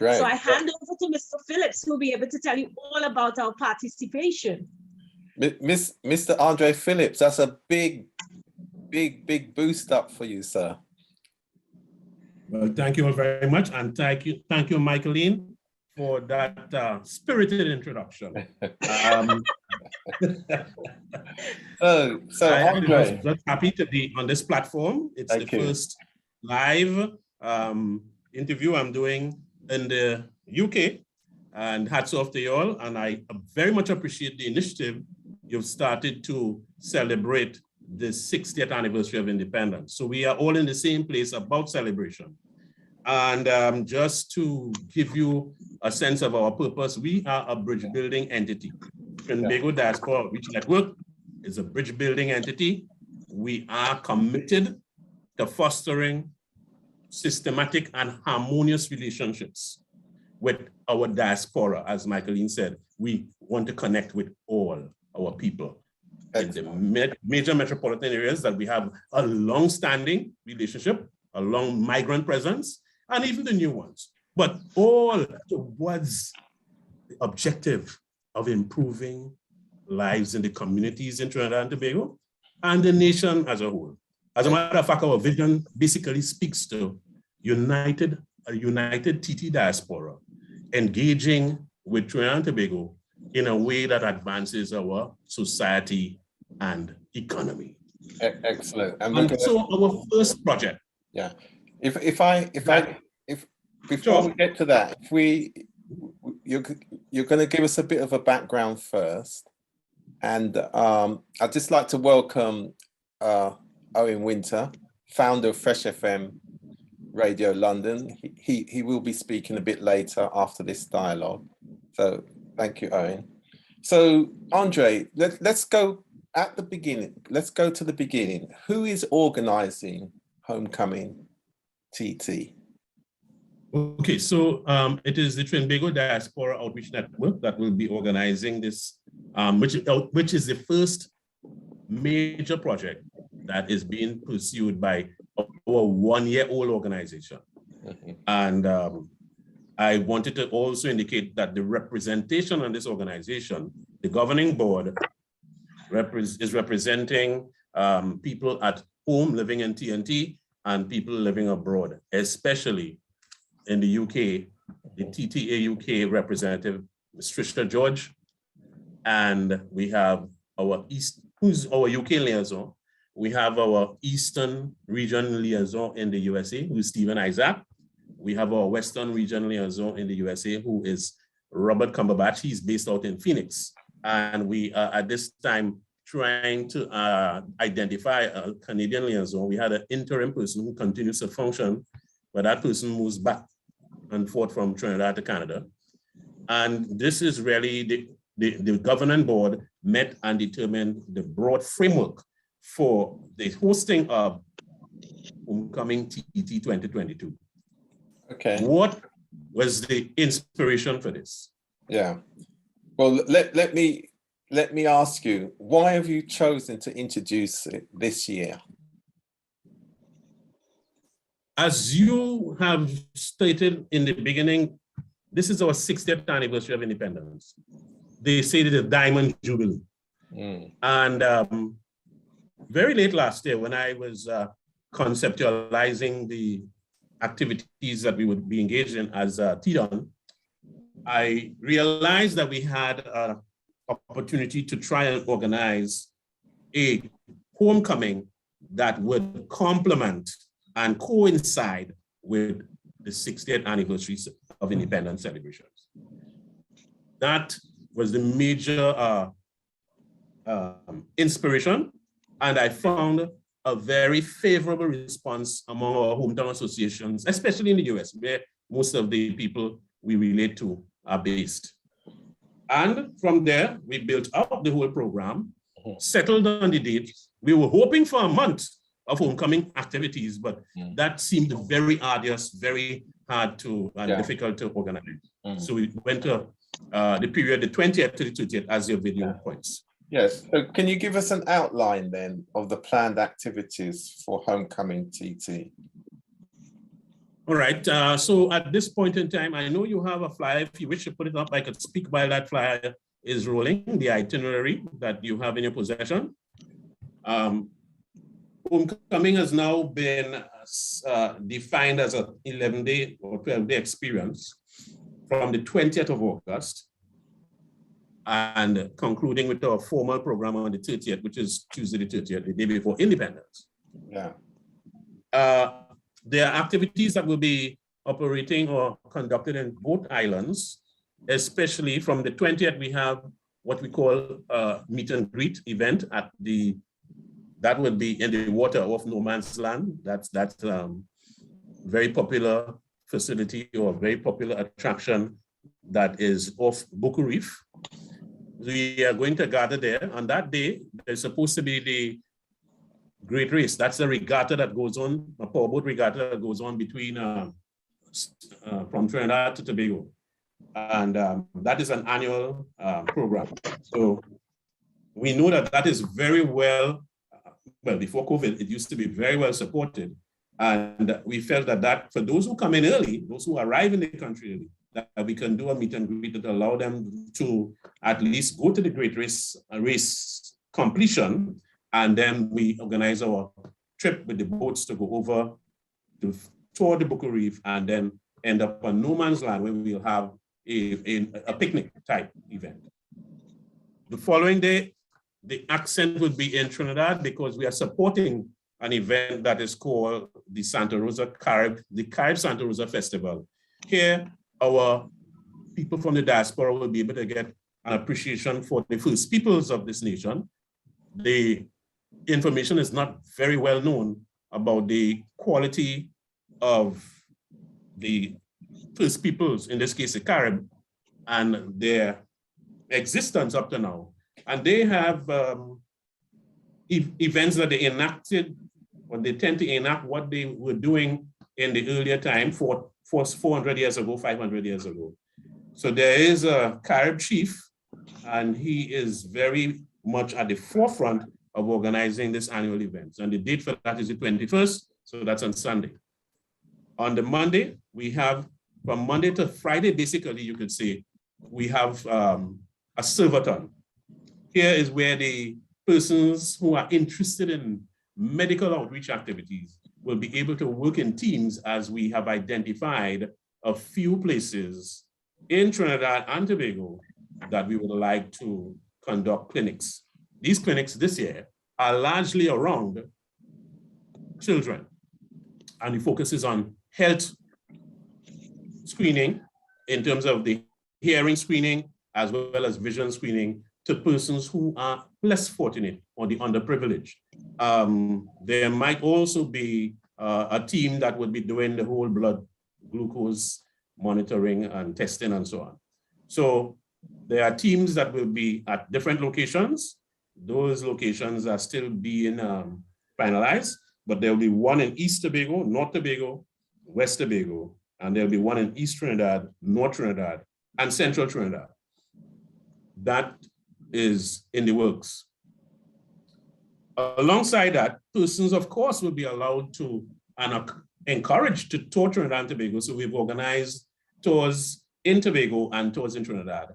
Great. So I hand over to Mr. Phillips, who will be able to tell you all about our participation. Mr. Andre Phillips, that's a big boost up for you, sir. Well, thank you all very much, and thank you, Michaeline, for that spirited introduction. So Andre, I'm just happy to be on this platform. It's the first live interview I'm doing in the UK, and hats off to you all. And I very much appreciate the initiative you've started to celebrate the 60th anniversary of independence. So we are all in the same place about celebration. And just to give you a sense of our purpose, we are a bridge building entity. Trinbago Diaspora Outreach Network is a bridge building entity. We are committed to fostering systematic and harmonious relationships with our diaspora. As Michaeline said, we want to connect with all our people in the major metropolitan areas that we have a long-standing relationship, a long migrant presence, and even the new ones, but all towards the objective of improving lives in the communities in Trinidad and Tobago and the nation as a whole. As a matter of fact, our vision basically speaks to a united TT diaspora engaging with Trinidad and Tobago in a way that advances our society and economy. Excellent. And so our first project. Yeah. Before we get to that, you're going to give us a bit of a background first, and I'd just like to welcome Owen Winter, founder of FRESHFM Radio London. He will be speaking a bit later after this dialogue. So thank you, Owen. So Andre, let's go at the beginning. Let's go to the beginning. Who is organizing Homecoming TT? Okay, so it is the Trinbago Diaspora Outreach Network that will be organizing this, which is the first major project that is being pursued by our one-year-old organization. Mm-hmm. And I wanted to also indicate that the representation on this organization, the governing board, is representing people at home living in TNT and people living abroad, especially in the UK, the TTA UK representative, Ms. Trisha George, and we have who's our UK liaison. We have our Eastern region liaison in the USA, who's Stephen Isaac. We have our Western region liaison in the USA, who is Robert Cumberbatch. He's based out in Phoenix. And we are at this time trying to identify a Canadian liaison. We had an interim person who continues to function, but that person moves back and forth from Trinidad to Canada. And this is really the governing board met and determined the broad framework for the hosting of Homecoming T&T 2022. Okay. What was the inspiration for this? Yeah. Well, let me ask you, why have you chosen to introduce it this year? As you have stated in the beginning, this is our 60th anniversary of independence. They say it is a diamond jubilee. Mm. And very late last year, when I was conceptualizing the activities that we would be engaged in as TDON, I realized that we had an opportunity to try and organize a homecoming that would complement and coincide with the 60th anniversary of independence celebrations. That was the major inspiration, and I found a very favorable response among our hometown associations, especially in the US, where most of the people we relate to are based. And from there, we built up the whole program, settled on the date. We were hoping for a month of homecoming activities, but that seemed very arduous, very hard to and difficult to organize. So we went to the period, the 20th to the 30th, as your video points. Yes. So can you give us an outline then of the planned activities for Homecoming TT? All right, so at this point in time, I know you have a flyer. If you wish to put it up, I could speak while that flyer is rolling, the itinerary that you have in your possession. Homecoming has now been defined as an 11-day or 12-day experience from the 20th of August and concluding with our formal program on the 30th, which is Tuesday the 30th, the day before Independence. Yeah. There are activities that will be operating or conducted in both islands, especially from the 20th, we have what we call a meet and greet event at that would be in the water of no man's land. That's very popular facility or very popular attraction that is off Buku Reef. We are going to gather there. On that day, there's supposed to be the great race. That's the regatta that goes on, a powerboat regatta that goes on between from Trinidad to Tobago. And that is an annual program. So we know that that is very well, before COVID, it used to be very well supported. And we felt that for those who come in early, those who arrive in the country early, that we can do a meet and greet that allow them to at least go to the great race completion. And then we organize our trip with the boats to go over to tour the Buku Reef and then end up on no man's land where we'll have a picnic type event. The following day, the accent would be in Trinidad because we are supporting an event that is called the Santa Rosa Carib Santa Rosa Festival. Here, our people from the diaspora will be able to get an appreciation for the first peoples of this nation. The information is not very well known about the quality of the first peoples, in this case, the Carib, and their existence up to now. And they have events that they enacted, or they tend to enact what they were doing in the earlier time, 400 years ago, 500 years ago. So there is a Carib chief, and he is very much at the forefront of organizing this annual event. And the date for that is the 21st, so that's on Sunday. On the Monday, we have, from Monday to Friday, basically, you could say, we have a servathon. Here is where the persons who are interested in medical outreach activities will be able to work in teams, as we have identified a few places in Trinidad and Tobago that we would like to conduct clinics. These clinics this year are largely around children, and the focus is on health screening in terms of the hearing screening as well as vision screening to persons who are less fortunate or the underprivileged. There might also be a team that would be doing the whole blood glucose monitoring and testing and so on. So there are teams that will be at different locations. Those locations are still being finalized, but there will be one in East Tobago, North Tobago, West Tobago, and there'll be one in East Trinidad, North Trinidad, and Central Trinidad. That is in the works. Alongside that, persons, of course, will be allowed to and encouraged to tour Trinidad and Tobago. So we've organized tours in Tobago and tours in Trinidad.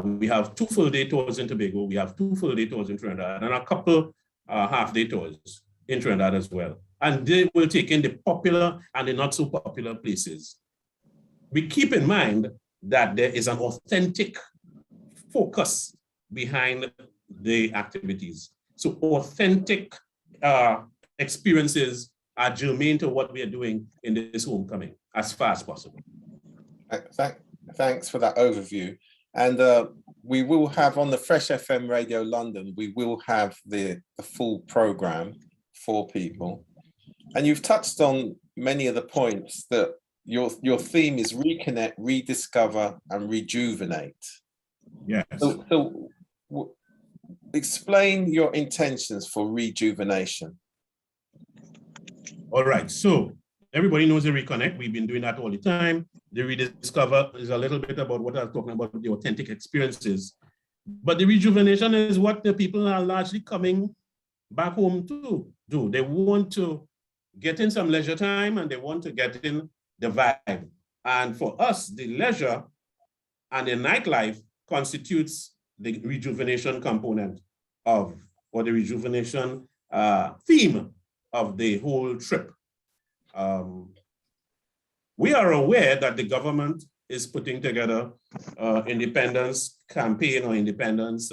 We have 2 full-day tours in Tobago. We have 2 full-day tours in Trinidad and a couple half-day tours in Trinidad as well. And they will take in the popular and the not so popular places. We keep in mind that there is an authentic focus behind the activities. So authentic experiences are germane to what we are doing in this homecoming as far as possible. Thanks for that overview. And we will have on the FRESHFM Radio London, we will have the full program for people. And you've touched on many of the points that your theme is reconnect, rediscover, and rejuvenate. Yes. So explain your intentions for rejuvenation. All right, so everybody knows the reconnect. We've been doing that all the time. The rediscover is a little bit about what I was talking about, the authentic experiences. But the rejuvenation is what the people are largely coming back home to do. They want to get in some leisure time, and they want to get in the vibe. And for us, the leisure and the nightlife constitutes the rejuvenation component of, or the rejuvenation theme of the whole trip. We are aware that the government is putting together independence campaign or independence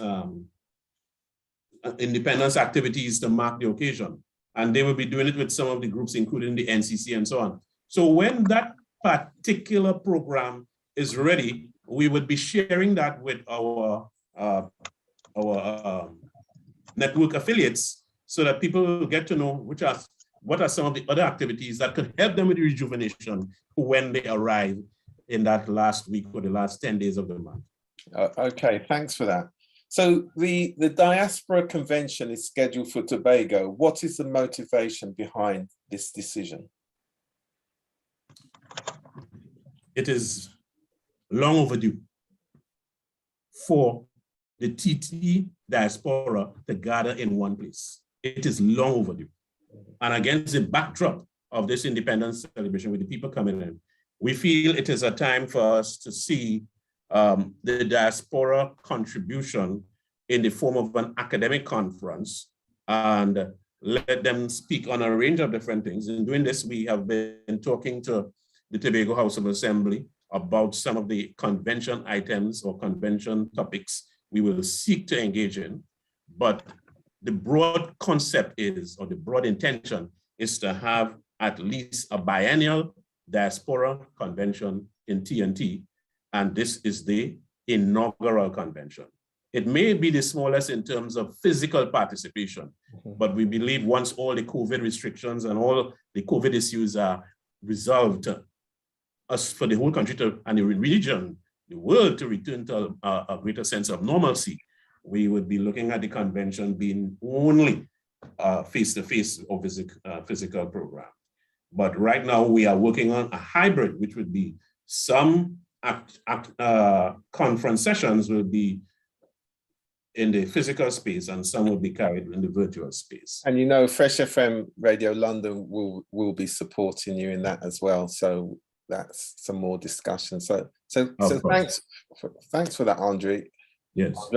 activities to mark the occasion. And they will be doing it with some of the groups, including the NCC and so on. So when that particular program is ready, we would be sharing that with our network affiliates so that people will get to know what are some of the other activities that could help them with rejuvenation when they arrive in that last week or the last 10 days of the month. Okay, thanks for that. So the Diaspora Convention is scheduled for Tobago. What is the motivation behind this decision? It is long overdue for the TT diaspora to gather in one place. It is long overdue. And against the backdrop of this independence celebration with the people coming in, we feel it is a time for us to see the diaspora contribution in the form of an academic conference and let them speak on a range of different things. In doing this, we have been talking to the Tobago House of Assembly about some of the convention items or convention topics we will seek to engage in. But the broad concept is, or the broad intention is to have at least a biennial diaspora convention in T&T, and this is the inaugural convention. It may be the smallest in terms of physical participation, but we believe once all the COVID restrictions and all the COVID issues are resolved, us for the whole country and the region, the world to return to a greater sense of normalcy, we would be looking at the convention being only face-to-face or physical program. But right now we are working on a hybrid, which would be some conference sessions will be in the physical space and some will be carried in the virtual space. And you know, Fresh FM Radio London will be supporting you in that as well. So that's some more discussion. So thanks for that, Andre. Yes.